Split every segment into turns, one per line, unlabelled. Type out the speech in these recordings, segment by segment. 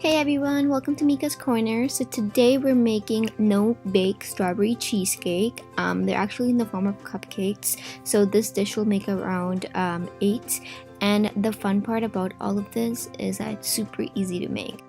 Hey everyone, welcome to Mika's Corner. So today we're making no-bake strawberry cheesecake. They're actually in the form of cupcakes. So this dish will make around 8. And the fun part about all of this is that it's super easy to make.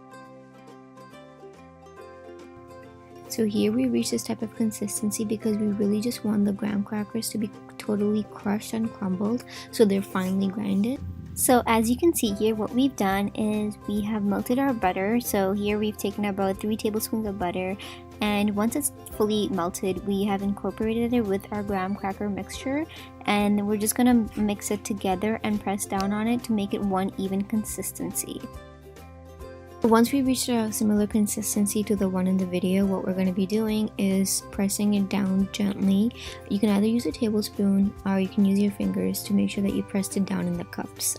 So here we reach this type of consistency because we really just want the graham crackers to be totally crushed and crumbled so they're finely grinded. So as you can see here, what we've done is we have melted our butter. So here we've taken about 3 tablespoons of butter, and once it's fully melted, we have incorporated it with our graham cracker mixture, and we're just gonna mix it together and press down on it to make it one even consistency. Once we reach a similar consistency to the one in the video, what we're going to be doing is pressing it down gently. You can either use a tablespoon or you can use your fingers to make sure that you pressed it down in the cups.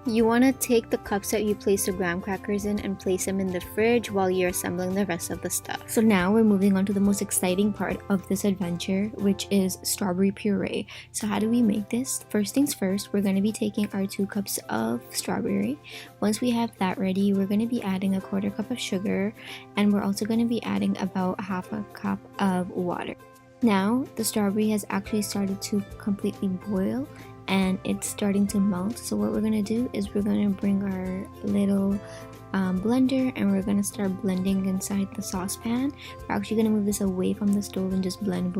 You want to take the cups that you place the graham crackers in and place them in the fridge while you're assembling the rest of the stuff. So now we're moving on to the most exciting part of this adventure, which is strawberry puree. So how do we make this? First things first, we're going to be taking our 2 cups of strawberry. Once we have that ready, we're going to be adding a 1/4 cup of sugar, and we're also going to be adding about 1/2 cup of water. Now the strawberry has actually started to completely boil and it's starting to melt. So what we're gonna do is we're gonna bring our little blender and we're gonna start blending inside the saucepan. We're actually gonna move this away from the stove and just blend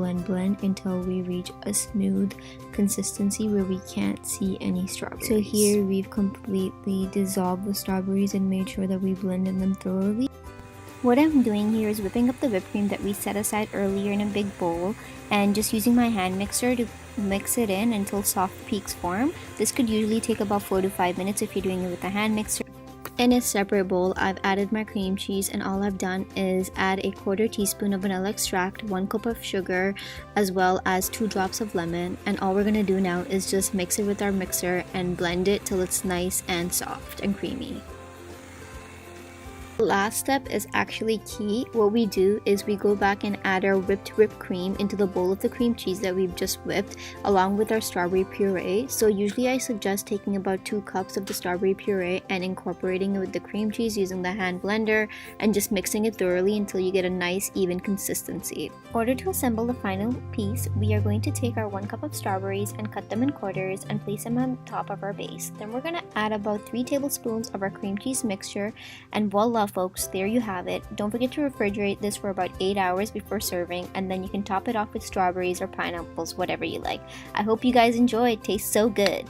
until we reach a smooth consistency where we can't see any strawberries. So here we've completely dissolved the strawberries and made sure that we blended them thoroughly. What I'm doing here is whipping up the whipped cream that we set aside earlier in a big bowl and just using my hand mixer to mix it in until soft peaks form. This could usually take about 4 to 5 minutes if you're doing it with a hand mixer. In a separate bowl, I've added my cream cheese, and all I've done is add a 1/4 teaspoon of vanilla extract, 1 cup of sugar, as well as 2 drops of lemon. And all we're gonna do now is just mix it with our mixer and blend it till it's nice and soft and creamy. The last step is actually key. What we do is we go back and add our whipped cream into the bowl of the cream cheese that we've just whipped along with our strawberry puree. So usually I suggest taking about 2 cups of the strawberry puree and incorporating it with the cream cheese using the hand blender and just mixing it thoroughly until you get a nice even consistency. In order to assemble the final piece, we are going to take our 1 cup of strawberries and cut them in quarters and place them on top of our base. Then we're going to add about 3 tablespoons of our cream cheese mixture, and voila folks, there you have it. Don't forget to refrigerate this for about 8 hours before serving, and then you can top it off with strawberries or pineapples, whatever you like. I hope you guys enjoy. It tastes so good.